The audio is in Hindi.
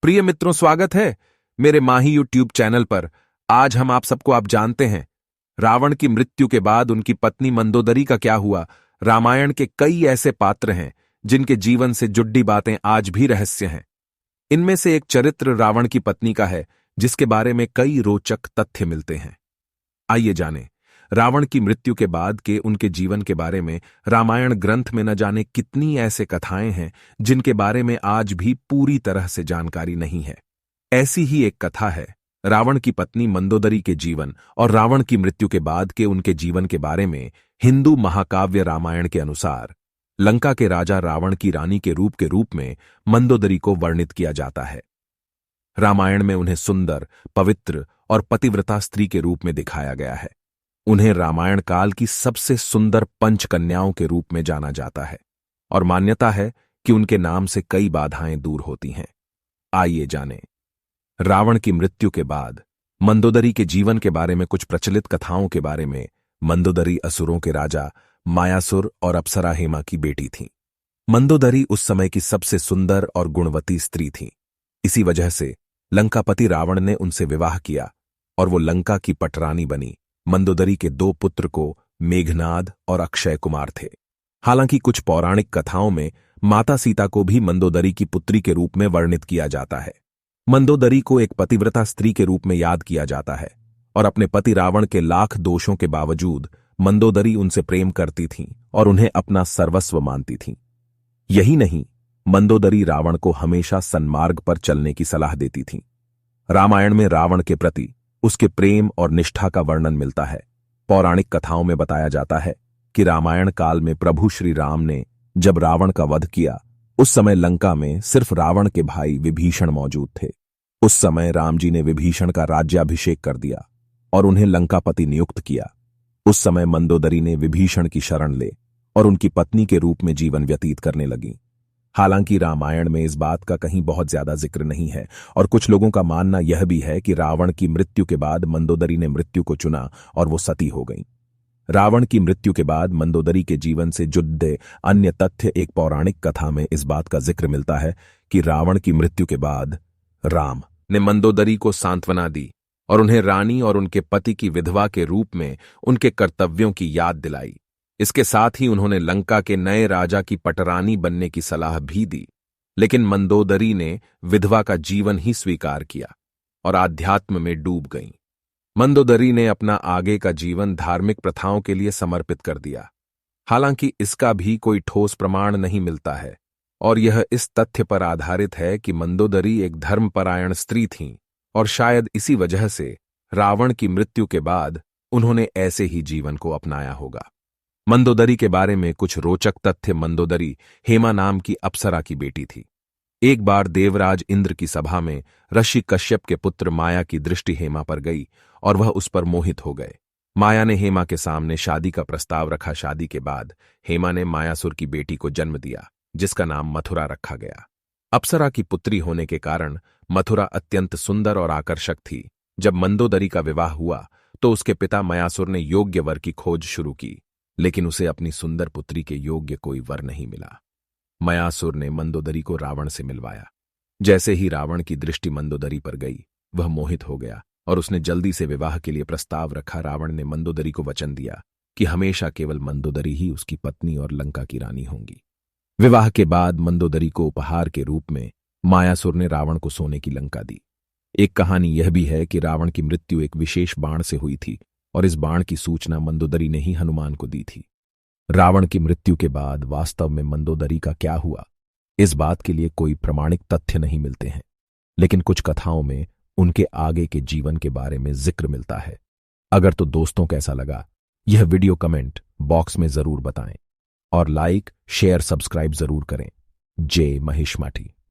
प्रिय मित्रों, स्वागत है मेरे माही यूट्यूब चैनल पर। आज हम आप जानते हैं रावण की मृत्यु के बाद उनकी पत्नी मंदोदरी का क्या हुआ। रामायण के कई ऐसे पात्र हैं जिनके जीवन से जुड़ी बातें आज भी रहस्य हैं। इनमें से एक चरित्र रावण की पत्नी का है जिसके बारे में कई रोचक तथ्य मिलते हैं। आइए जानें रावण की मृत्यु के बाद के उनके जीवन के बारे में। रामायण ग्रंथ में न जाने कितनी ऐसे कथाएं हैं जिनके बारे में आज भी पूरी तरह से जानकारी नहीं है। ऐसी ही एक कथा है रावण की पत्नी मंदोदरी के जीवन और रावण की मृत्यु के बाद के उनके जीवन के बारे में। हिंदू महाकाव्य रामायण के अनुसार लंका के राजा रावण की रानी के रूप में मंदोदरी को वर्णित किया जाता है। रामायण में उन्हें सुंदर, पवित्र और पतिव्रता स्त्री के रूप में दिखाया गया है। उन्हें रामायण काल की सबसे सुंदर पंचकन्याओं के रूप में जाना जाता है और मान्यता है कि उनके नाम से कई बाधाएं दूर होती हैं। आइए जानें रावण की मृत्यु के बाद मंदोदरी के जीवन के बारे में कुछ प्रचलित कथाओं के बारे में। मंदोदरी असुरों के राजा मायासुर और अप्सरा हेमा की बेटी थी। मंदोदरी उस समय की सबसे सुंदर और गुणवती स्त्री थी। इसी वजह से लंकापति रावण ने उनसे विवाह किया और वो लंका की पटरानी बनी। मंदोदरी के दो पुत्र को मेघनाद और अक्षय कुमार थे। हालांकि कुछ पौराणिक कथाओं में माता सीता को भी मंदोदरी की पुत्री के रूप में वर्णित किया जाता है। मंदोदरी को एक पतिव्रता स्त्री के रूप में याद किया जाता है और अपने पति रावण के लाख दोषों के बावजूद मंदोदरी उनसे प्रेम करती थीं और उन्हें अपना सर्वस्व मानती थीं। यही नहीं, मंदोदरी रावण को हमेशा सन्मार्ग पर चलने की सलाह देती थीं। रामायण में रावण के प्रति उसके प्रेम और निष्ठा का वर्णन मिलता है। पौराणिक कथाओं में बताया जाता है कि रामायण काल में प्रभु श्री राम ने जब रावण का वध किया, उस समय लंका में सिर्फ रावण के भाई विभीषण मौजूद थे। उस समय राम जी ने विभीषण का राज्याभिषेक कर दिया और उन्हें लंकापति नियुक्त किया। उस समय मंदोदरी ने विभीषण की शरण ले और उनकी पत्नी के रूप में जीवन व्यतीत करने लगी। हालांकि रामायण में इस बात का कहीं बहुत ज्यादा जिक्र नहीं है और कुछ लोगों का मानना यह भी है कि रावण की मृत्यु के बाद मंदोदरी ने मृत्यु को चुना और वो सती हो गई। रावण की मृत्यु के बाद मंदोदरी के जीवन से जुड़े अन्य तथ्य। एक पौराणिक कथा में इस बात का जिक्र मिलता है कि रावण की मृत्यु के बाद राम ने मंदोदरी को सांत्वना दी और उन्हें रानी और उनके पति की विधवा के रूप में उनके कर्तव्यों की याद दिलाई। इसके साथ ही उन्होंने लंका के नए राजा की पटरानी बनने की सलाह भी दी। लेकिन मंदोदरी ने विधवा का जीवन ही स्वीकार किया और आध्यात्म में डूब गईं। मंदोदरी ने अपना आगे का जीवन धार्मिक प्रथाओं के लिए समर्पित कर दिया। हालांकि इसका भी कोई ठोस प्रमाण नहीं मिलता है और यह इस तथ्य पर आधारित है कि मंदोदरी एक धर्मपरायण स्त्री थीं और शायद इसी वजह से रावण की मृत्यु के बाद उन्होंने ऐसे ही जीवन को अपनाया होगा। मंदोदरी के बारे में कुछ रोचक तथ्य। मंदोदरी हेमा नाम की अप्सरा की बेटी थी। एक बार देवराज इंद्र की सभा में ऋषि कश्यप के पुत्र माया की दृष्टि हेमा पर गई और वह उस पर मोहित हो गए। माया ने हेमा के सामने शादी का प्रस्ताव रखा। शादी के बाद हेमा ने मायासुर की बेटी को जन्म दिया जिसका नाम मथुरा रखा गया। अप्सरा की पुत्री होने के कारण मथुरा अत्यंत सुंदर और आकर्षक थी। जब मंदोदरी का विवाह हुआ तो उसके पिता मयासुर ने योग्य वर की खोज शुरू की, लेकिन उसे अपनी सुंदर पुत्री के योग्य कोई वर नहीं मिला। मयासुर ने मंदोदरी को रावण से मिलवाया। जैसे ही रावण की दृष्टि मंदोदरी पर गई, वह मोहित हो गया और उसने जल्दी से विवाह के लिए प्रस्ताव रखा। रावण ने मंदोदरी को वचन दिया कि हमेशा केवल मंदोदरी ही उसकी पत्नी और लंका की रानी होंगी। विवाह के बाद मंदोदरी को उपहार के रूप में मायासुर ने रावण को सोने की लंका दी। एक कहानी यह भी है कि रावण की मृत्यु एक विशेष बाण से हुई थी और इस बाण की सूचना मंदोदरी ने ही हनुमान को दी थी। रावण की मृत्यु के बाद वास्तव में मंदोदरी का क्या हुआ, इस बात के लिए कोई प्रमाणिक तथ्य नहीं मिलते हैं, लेकिन कुछ कथाओं में उनके आगे के जीवन के बारे में जिक्र मिलता है। अगर तो दोस्तों कैसा लगा यह वीडियो कमेंट बॉक्स में जरूर बताएं और लाइक, शेयर, सब्सक्राइब जरूर करें। जय महिष माठी।